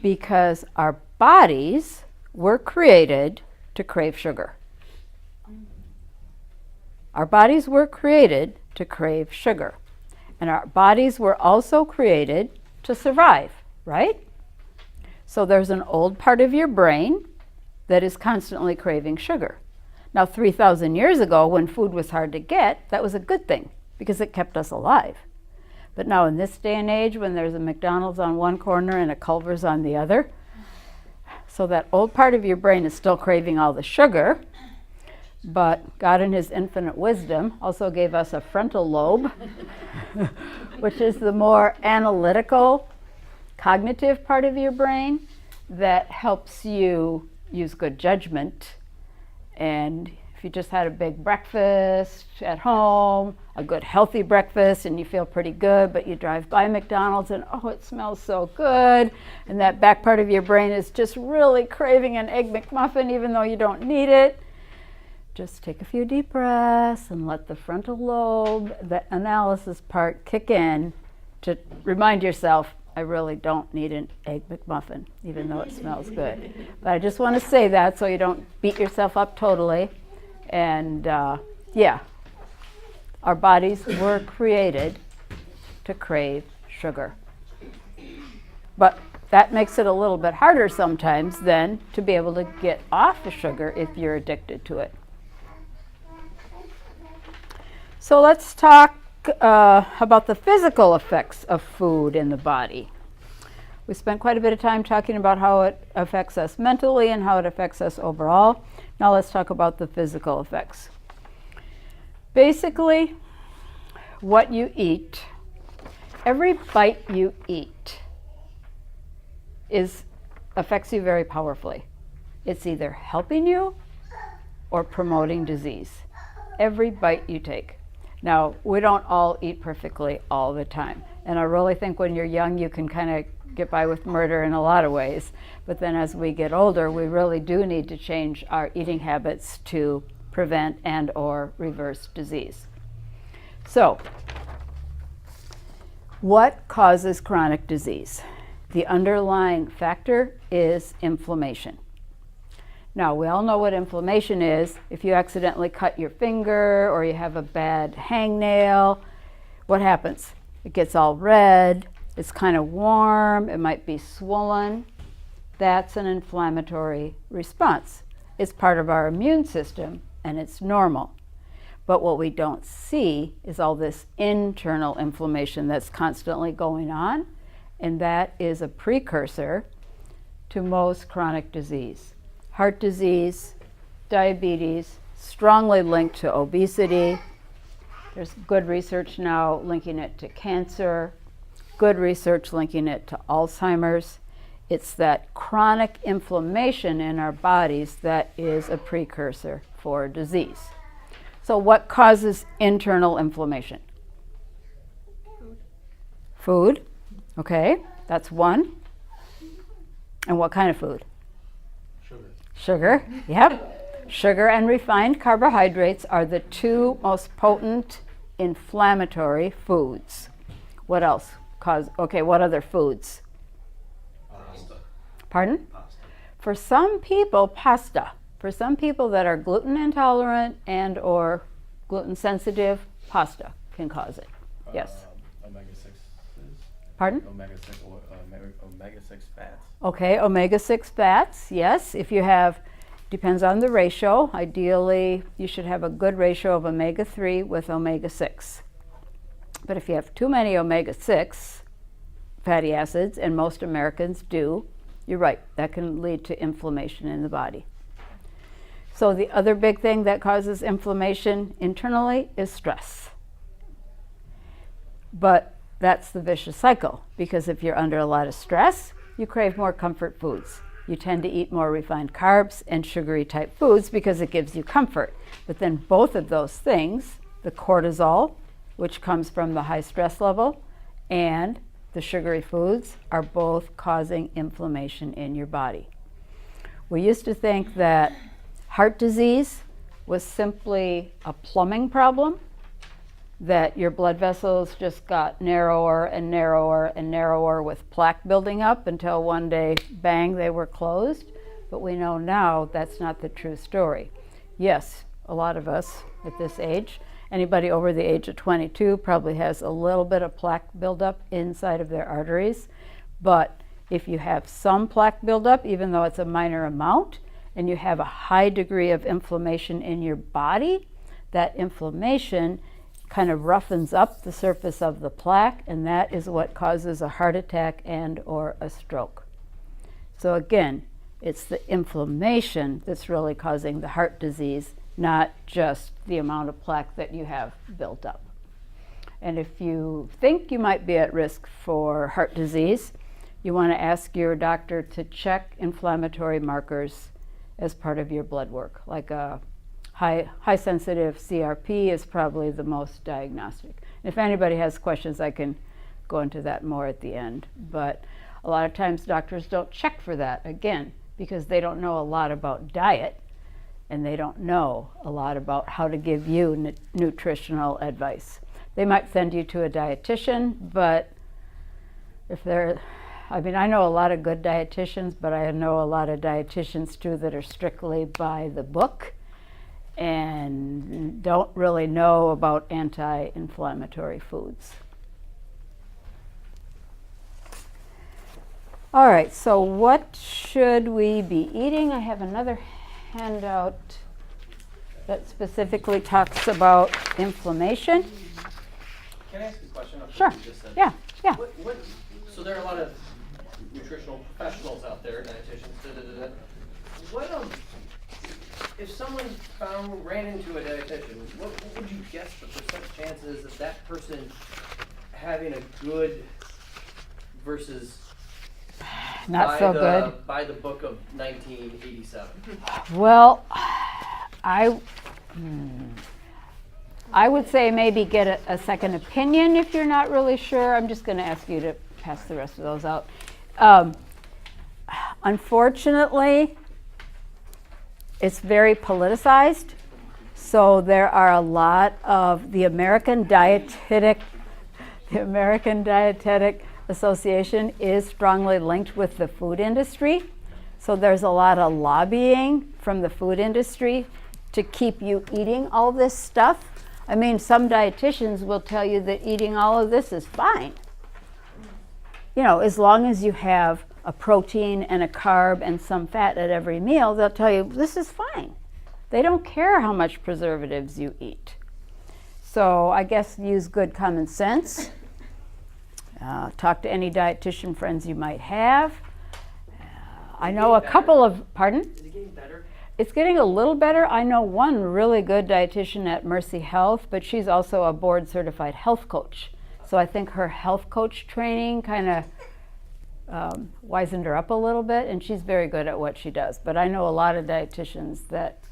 because our bodies were created to crave sugar. Our bodies were created to crave sugar. And our bodies were also created to survive, right? So there's an old part of your brain that is constantly craving sugar. Now, 3,000 years ago, when food was hard to get, that was a good thing because it kept us alive. But now in this day and age, when there's a McDonald's on one corner and a Culver's on the other, so that old part of your brain is still craving all the sugar, but God in his infinite wisdom also gave us a frontal lobe, which is the more analytical, cognitive part of your brain that helps you use good judgment. And if you just had a big breakfast at home, a good healthy breakfast, and you feel pretty good, but you drive by McDonald's and oh, it smells so good, and that back part of your brain is just really craving an Egg McMuffin even though you don't need it, just take a few deep breaths and let the frontal lobe, the analysis part, kick in to remind yourself, I really don't need an Egg McMuffin, even though it smells good. But I just want to say that so you don't beat yourself up totally. And yeah, our bodies were created to crave sugar. But that makes it a little bit harder sometimes then to be able to get off the sugar if you're addicted to it. So let's talk about the physical effects of food in the body. We spent quite a bit of time talking about how it affects us mentally and how it affects us overall. Now let's talk about the physical effects. Basically, what you eat, every bite you eat affects you very powerfully. It's either helping you or promoting disease. Every bite you take. Now, we don't all eat perfectly all the time. And I really think when you're young, you can kind of get by with murder in a lot of ways. But then as we get older, we really do need to change our eating habits to prevent and or reverse disease. So, what causes chronic disease? The underlying factor is inflammation. Now, we all know what inflammation is. If you accidentally cut your finger or you have a bad hangnail, what happens? It gets all red, it's kind of warm, it might be swollen. That's an inflammatory response. It's part of our immune system and it's normal. But what we don't see is all this internal inflammation that's constantly going on, and that is a precursor to most chronic disease. Heart disease, diabetes, strongly linked to obesity. There's good research now linking it to cancer, good research linking it to Alzheimer's. It's that chronic inflammation in our bodies that is a precursor for disease. So what causes internal inflammation? Food. Okay, that's one. And what kind of food? Sugar, yep. Sugar and refined carbohydrates are the two most potent inflammatory foods. What else what other foods? Pasta. Pardon? Pasta. For some people, pasta. For some people that are gluten intolerant and or gluten sensitive, pasta can cause it. Yes. Omega-6s. Pardon? Omega-6 fats. Okay, omega-6 fats, yes. If you have, depends on the ratio. Ideally, you should have a good ratio of omega-3 with omega-6. But if you have too many omega-6 fatty acids, and most Americans do, you're right, that can lead to inflammation in the body. So the other big thing that causes inflammation internally is stress. But that's the vicious cycle, because if you're under a lot of stress, you crave more comfort foods. You tend to eat more refined carbs and sugary type foods because it gives you comfort. But then both of those things, the cortisol, which comes from the high stress level, and the sugary foods, are both causing inflammation in your body. We used to think that heart disease was simply a plumbing problem, that your blood vessels just got narrower and narrower and narrower with plaque building up until one day, bang, they were closed. But we know now that's not the true story. Yes, a lot of us at this age, anybody over the age of 22 probably has a little bit of plaque buildup inside of their arteries. But if you have some plaque buildup, even though it's a minor amount, and you have a high degree of inflammation in your body, that inflammation kind of roughens up the surface of the plaque, and that is what causes a heart attack and or a stroke. So again, it's the inflammation that's really causing the heart disease, not just the amount of plaque that you have built up. And if you think you might be at risk for heart disease, you want to ask your doctor to check inflammatory markers as part of your blood work. Like a high sensitive CRP is probably the most diagnostic. If anybody has questions, I can go into that more at the end. But a lot of times doctors don't check for that, again, because they don't know a lot about diet, and they don't know a lot about how to give you nutritional advice. They might send you to a dietitian, but I know a lot of good dietitians, but I know a lot of dietitians too that are strictly by the book and don't really know about anti-inflammatory foods. All right, so what should we be eating? I have another handout that specifically talks about inflammation. Can I ask a question? Sure. Yeah. So there are a lot of nutritional professionals out there, dietitians, What if someone ran into a dietitian, what would you guess the percent chances of that person having a good versus not so good by the book of 1987? Well, I would say maybe get a second opinion if you're not really sure. I'm just going to ask you to pass the rest of those out. Unfortunately, it's very politicized. So there are a lot of the American Dietetic Association is strongly linked with the food industry. So there's a lot of lobbying from the food industry to keep you eating all this stuff. I mean, some dietitians will tell you that eating all of this is fine. You know, as long as you have a protein and a carb and some fat at every meal, they'll tell you this is fine. They don't care how much preservatives you eat. So I guess use good common sense. Talk to any dietitian friends you might have. I know a couple of, pardon? Is it getting better? It's getting a little better. I know one really good dietitian at Mercy Health, but she's also a board certified health coach. So I think her health coach training kind of wisened her up a little bit, and she's very good at what she does. But I know a lot of dietitians that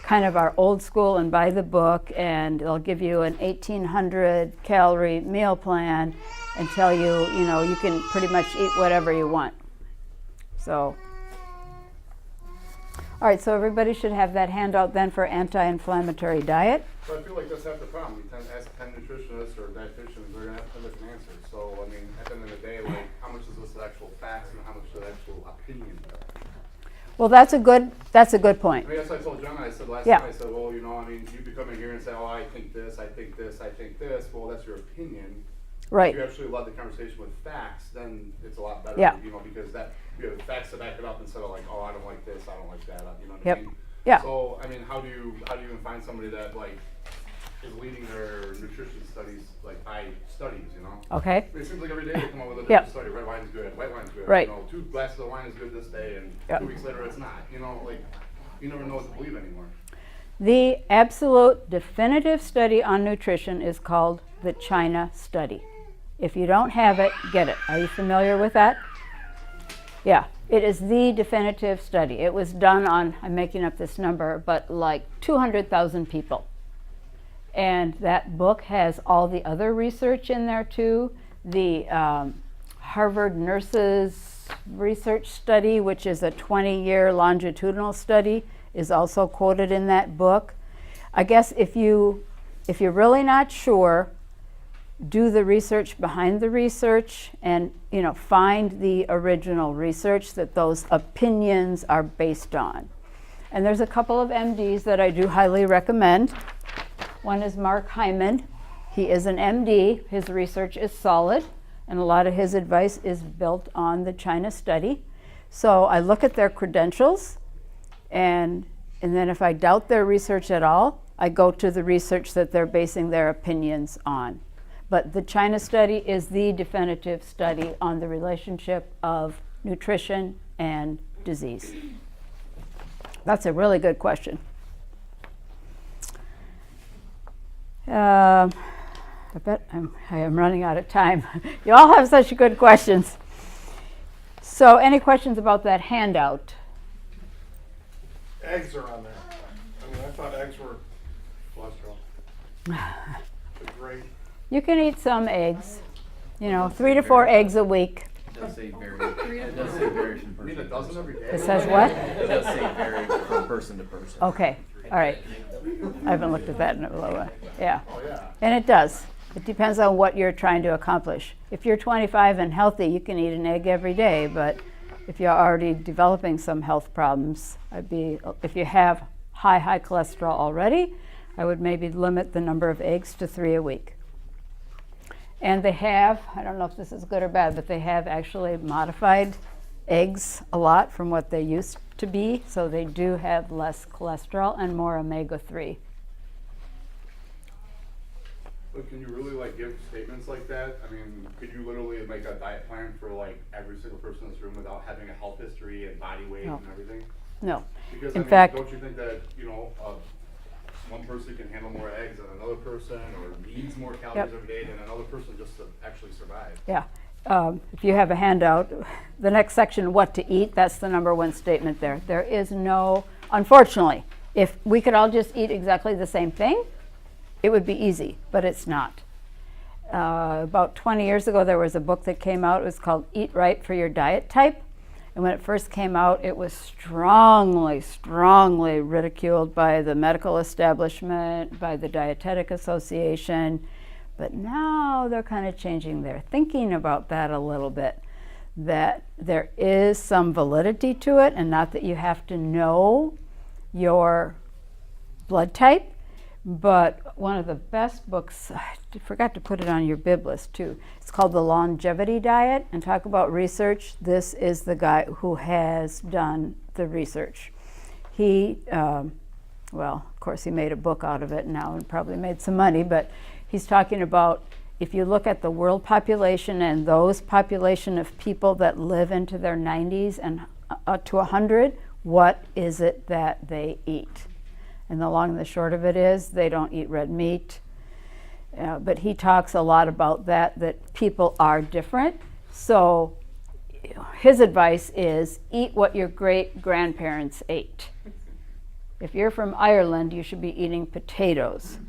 kind of are old school and by the book, and they'll give you an 1,800 calorie meal plan and tell you, you know, you can pretty much eat whatever you want. So, all right, so everybody should have that handout then for anti-inflammatory diet. So I feel like that's half the problem. We tend to ask 10 nutritionists or dietitians, they're going to have 10 different answers. So, I mean, at the end of the day, like, how much is this actual facts and how much is actual opinion? Well, that's a good point. I mean, that's what I told John. I said last Yeah. time, I said, well, you know, I mean, you could come in here and say, oh, I think this, I think this, I think this. Well, that's your opinion. Right. If you actually led the conversation with facts, then it's a lot better, Yeah. you know, because that you have facts to back it up instead of like, oh, I don't like this, I don't like that, you know what Yep. I mean? Yeah. So, I mean, how do you even find somebody that like is leading their nutrition studies like by studies, you know? Okay. It seems like every day they come up with a Yep. different study. Red wine's good, white wine's good. Right. You know, 2 glasses of wine is good this day, and Yep. 2 weeks later it's not. You know, like you never know what to believe anymore. The absolute definitive study on nutrition is called the China study. If you don't have it, get it. Are you familiar with that? Yeah, it is the definitive study. It was done on, I'm making up this number, but like 200,000 people. And that book has all the other research in there too. The Harvard Nurses Research Study, which is a 20-year longitudinal study, is also quoted in that book. I guess if you're really not sure, do the research behind the research and, you know, find the original research that those opinions are based on. And there's a couple of MDs that I do highly recommend. One is Mark Hyman. He is an MD. His research is solid, and a lot of his advice is built on the China study. So I look at their credentials, and then if I doubt their research at all, I go to the research that they're basing their opinions on. But the China study is the definitive study on the relationship of nutrition and disease. That's a really good question. I bet I am running out of time. You all have such good questions. So any questions about that handout? Eggs are on there. I mean, I thought eggs were cholesterol. They're great. You can eat some eggs, you know, 3 to 4 eggs a week. It does say vary. It does say vary from I mean, a person. dozen every day. It says what? It does say vary from person to person. Okay, all right. I haven't looked at that in a little while. Yeah, Oh yeah. and it does. It depends on what you're trying to accomplish. If you're 25 and healthy, you can eat an egg every day, but if you're already developing some health problems, if you have high cholesterol already, I would maybe limit the number of eggs to 3 a week. And they have, I don't know if this is good or bad, but they have actually modified eggs a lot from what they used to be, so they do have less cholesterol and more omega-3. But can you really like give statements like that? I mean, could you literally make a diet plan for like every single person in this room without having a health history and body weight No. and everything? No. Because In I mean, fact- don't you think that, you know, one person can handle more eggs than another person, or needs more calories Yep. every day than another person just to actually survive? Yeah. If you have a handout, the next section, what to eat, that's the number one statement there. There is no, unfortunately, if we could all just eat exactly the same thing, it would be easy, but it's not. About 20 years ago, there was a book that came out. It was called Eat Right for Your Diet Type. And when it first came out, it was strongly, strongly ridiculed by the medical establishment, by the Dietetic Association. But now they're kind of changing their thinking about that a little bit, that there is some validity to it, and not that you have to know your blood type. But one of the best books, I forgot to put it on your bib list too, it's called The Longevity Diet. And talk about research, this is the guy who has done the research. He, well, of course he made a book out of it now and probably made some money, but he's talking about, if you look at the world population and those population of people that live into their 90s and to 100, what is it that they eat? And the long and the short of it is they don't eat red meat. But he talks a lot about that people are different. So his advice is eat what your great-grandparents ate. If you're from Ireland, you should be eating potatoes.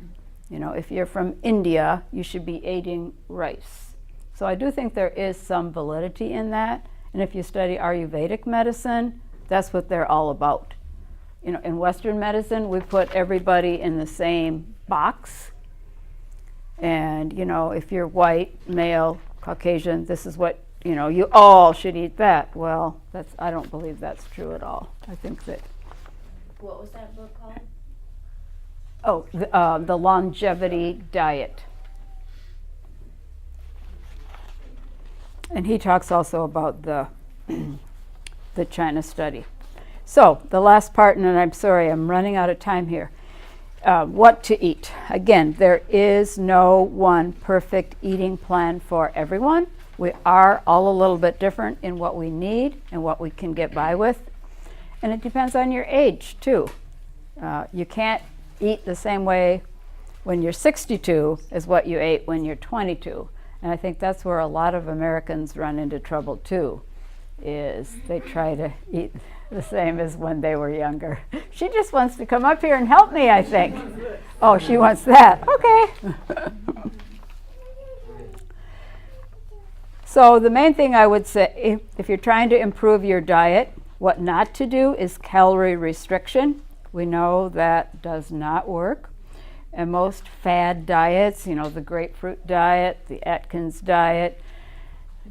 You know, if you're from India, you should be eating rice. So I do think there is some validity in that. And if you study Ayurvedic medicine, that's what they're all about. You know, in Western medicine, we put everybody in the same box. And, you know, if you're white, male, Caucasian, this is what, you know, you all should eat that. Well, I don't believe that's true at all. I think that... What was that book called? Oh, the Longevity Diet. And he talks also about the China study. So the last part, and I'm sorry, I'm running out of time here. What to eat. Again, there is no one perfect eating plan for everyone. We are all a little bit different in what we need and what we can get by with. And it depends on your age, too. You can't eat the same way when you're 62 as what you ate when you're 22. And I think that's where a lot of Americans run into trouble, too, is they try to eat the same as when they were younger. She just wants to come up here and help me, I think. Oh, she wants that. Okay. So the main thing I would say, if you're trying to improve your diet, what not to do is calorie restriction. We know that does not work. And most fad diets, you know, the grapefruit diet, the Atkins diet,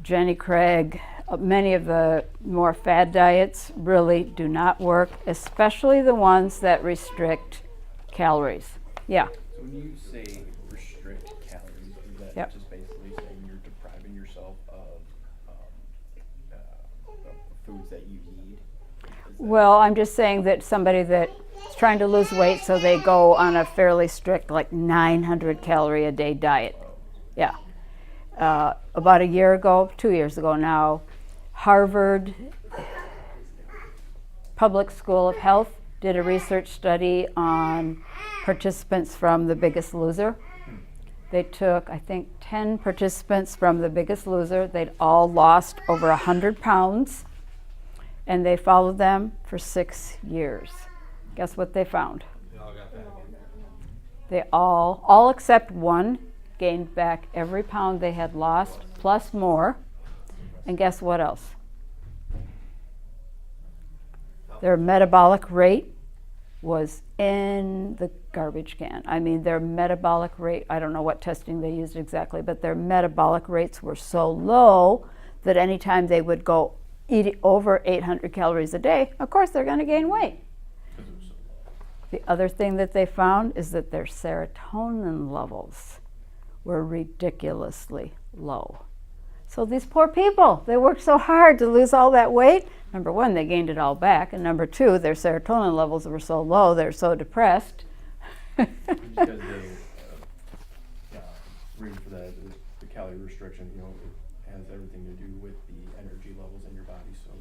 Jenny Craig, many of the more fad diets really do not work, especially the ones that restrict calories. Yeah. So when you say restrict calories, is that Yep. just basically saying you're depriving yourself of foods that you need? Well, I'm just saying that somebody that's trying to lose weight, so they go on a fairly strict, like 900 calorie a day diet. Yeah. About a year ago, 2 years ago now, Harvard Public School of Health did a research study on participants from The Biggest Loser. They took, I think, 10 participants from The Biggest Loser. They'd all lost over 100 pounds, and they followed them for 6 years. Guess what they found? They all got fat again. They all except one, gained back every pound they had lost, plus more. And guess what else? Their metabolic rate was in the garbage can. I mean, their metabolic rate, I don't know what testing they used exactly, but their metabolic rates were so low that anytime they would go eat over 800 calories a day, of course they're going to gain weight. The other thing that they found is that their serotonin levels were ridiculously low. So these poor people, they worked so hard to lose all that weight. Number one, they gained it all back. And number two, their serotonin levels were so low, they're so depressed. Because they, reading for that, the calorie restriction, you know, it has everything to do with the energy levels in your body. So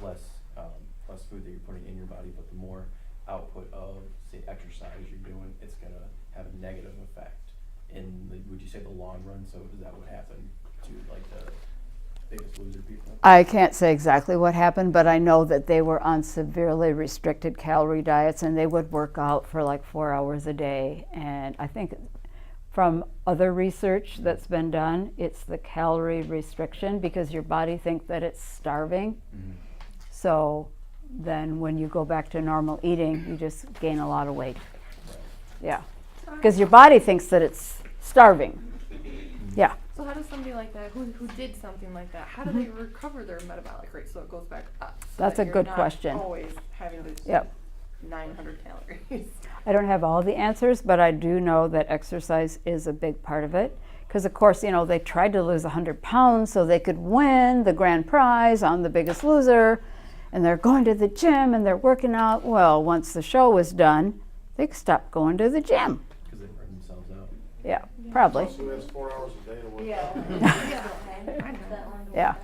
the less food that you're putting in your body, but the more output of, say, exercise you're doing, it's going to have a negative effect in the, would you say, the long run? So is that what happened to, like, the Biggest Loser people? I can't say exactly what happened, but I know that they were on severely restricted calorie diets, and they would work out for like 4 hours a day. And I think from other research that's been done, it's the calorie restriction because your body thinks that it's starving. Mm-hmm. So then when you go back to normal eating, you just gain a lot of weight. Yeah, because your body thinks that it's starving. Yeah. So how does somebody like that, who did something like that, how do they recover their metabolic rate so it goes back up? So That's that a you're good not question. Always having to Yep. 900 calories. I don't have all the answers, but I do know that exercise is a big part of it. Because, of course, you know, they tried to lose 100 pounds so they could win the grand prize on The Biggest Loser. And they're going to the gym and they're working out. Well, once the show was done, they stopped going to the gym. Because they burn themselves out. Yeah, probably. Also, that's 4 hours a day to work out. Yeah.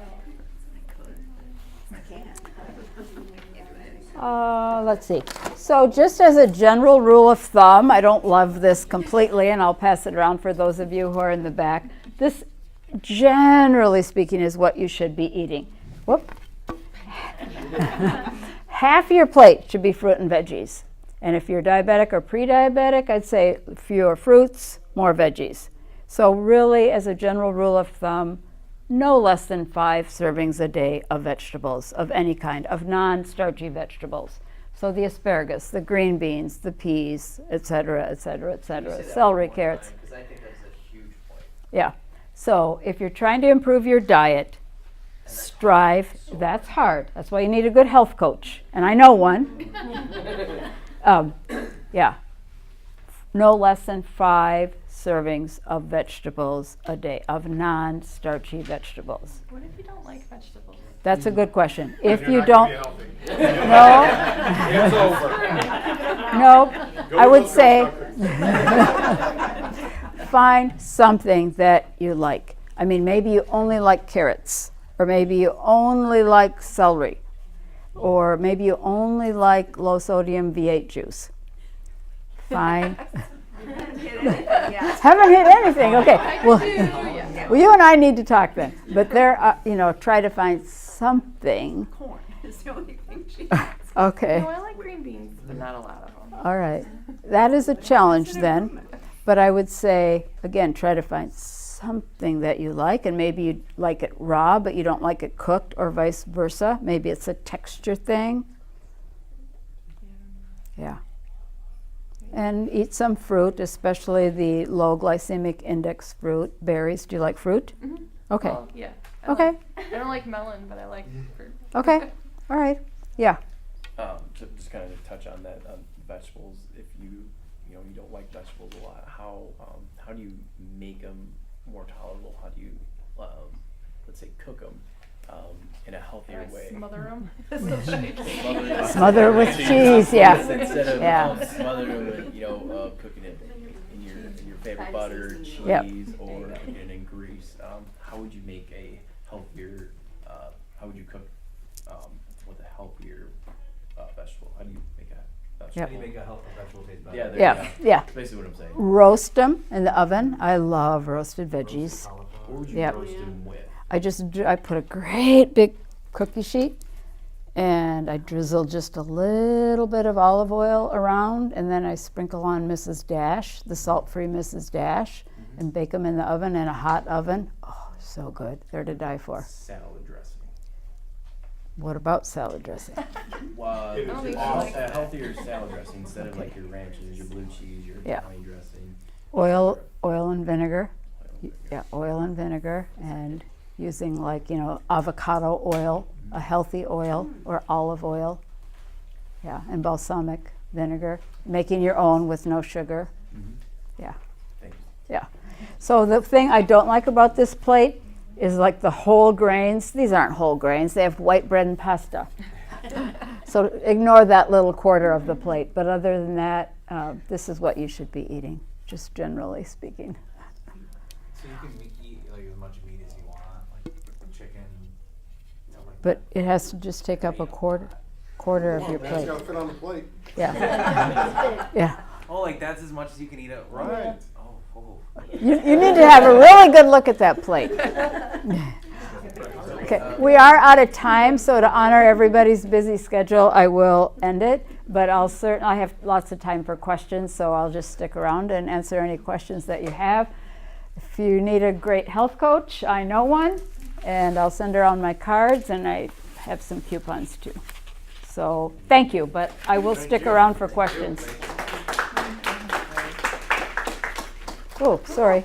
Let's see. So just as a general rule of thumb, I don't love this completely, and I'll pass it around for those of you who are in the back. This, generally speaking, is what you should be eating. Whoop. Half your plate should be fruit and veggies. And if you're diabetic or pre-diabetic, I'd say fewer fruits, more veggies. So really, as a general rule of thumb, no less than 5 servings a day of vegetables of any kind, of non-starchy vegetables. So the asparagus, the green beans, the peas, et cetera, celery, carrots. Because I think that's a huge point. Yeah. So if you're trying to improve your diet, strive. That's hard. That's why you need a good health coach. And I know one. Yeah. No less than 5 servings of vegetables a day, of non-starchy vegetables. What if you don't like vegetables? That's a good question. If You're you not don't, gonna be healthy. no, It's over. no, Go I would look say up cookies. find something that you like. I mean, maybe you only like carrots, or maybe you only like celery, or maybe you only like low sodium V8 juice. Fine. Haven't hit anything. Okay. Well, well, you and I need to talk then. But there, try to find something. Corn is the only thing she Okay. No, I like green beans, but not a lot of them. All right. That is a challenge then. But I would say, again, try to find something that you like, and maybe you like it raw, but you don't like it cooked, or vice versa. Maybe it's a texture thing. Yeah. And eat some fruit, especially the low glycemic index fruit, berries. Do you like fruit? Mm-hmm. Okay. Well, yeah. Okay. I don't like melon, but I like fruit. Okay. All right. Yeah. To just kind of touch on that, vegetables. If you don't like vegetables a lot, how do you make them more tolerable? How do you, let's say, cook them in a healthier way? Smother them. Smother with cheese. Yeah. Instead of Yeah. smother it with cooking it in your favorite butter, cheese, Yep. or cooking it in grease. How would you make a healthier? How would you cook with a healthier vegetable? How do you make a vegetable? How do you make a healthy vegetable taste better? Yeah, there Yeah. you go. Yeah. That's basically what I'm saying. Roast them in the oven. I love roasted veggies. What would you Yep. roast them with? I put a great big cookie sheet, and I drizzle just a little bit of olive oil around, and then I sprinkle on Mrs. Dash, the salt-free Mrs. Dash, and bake them in the oven, in a hot oven. Oh, so good. They're to die for. Salad dressing. What about salad dressing? It is A healthier salad dressing instead of like your ranches, your blue cheese, your Yeah. Italian dressing. Oil and vinegar. Yeah, oil and vinegar, and using avocado oil, a healthy oil, or olive oil. Yeah, and balsamic vinegar. Making your own with no sugar. Yeah. Thank you. Yeah. So the thing I don't like about this plate is like the whole grains. These aren't whole grains. They have white bread and pasta. So ignore that little quarter of the plate. But other than that, this is what you should be eating, just generally speaking. So you can eat like as much meat as you want, like chicken. But it has to just take up a quarter of your That's plate. gotta fit on the plate. Yeah. Yeah. Oh, like that's as much as you can eat at Right. Oh. You need to have a really good look at that plate. Okay, we are out of time, so to honor everybody's busy schedule, I will end it. But I have lots of time for questions, so I'll just stick around and answer any questions that you have. If you need a great health coach, I know one, and I'll send around my cards, and I have some coupons too. So thank you, but I will stick around for questions. Oh, sorry.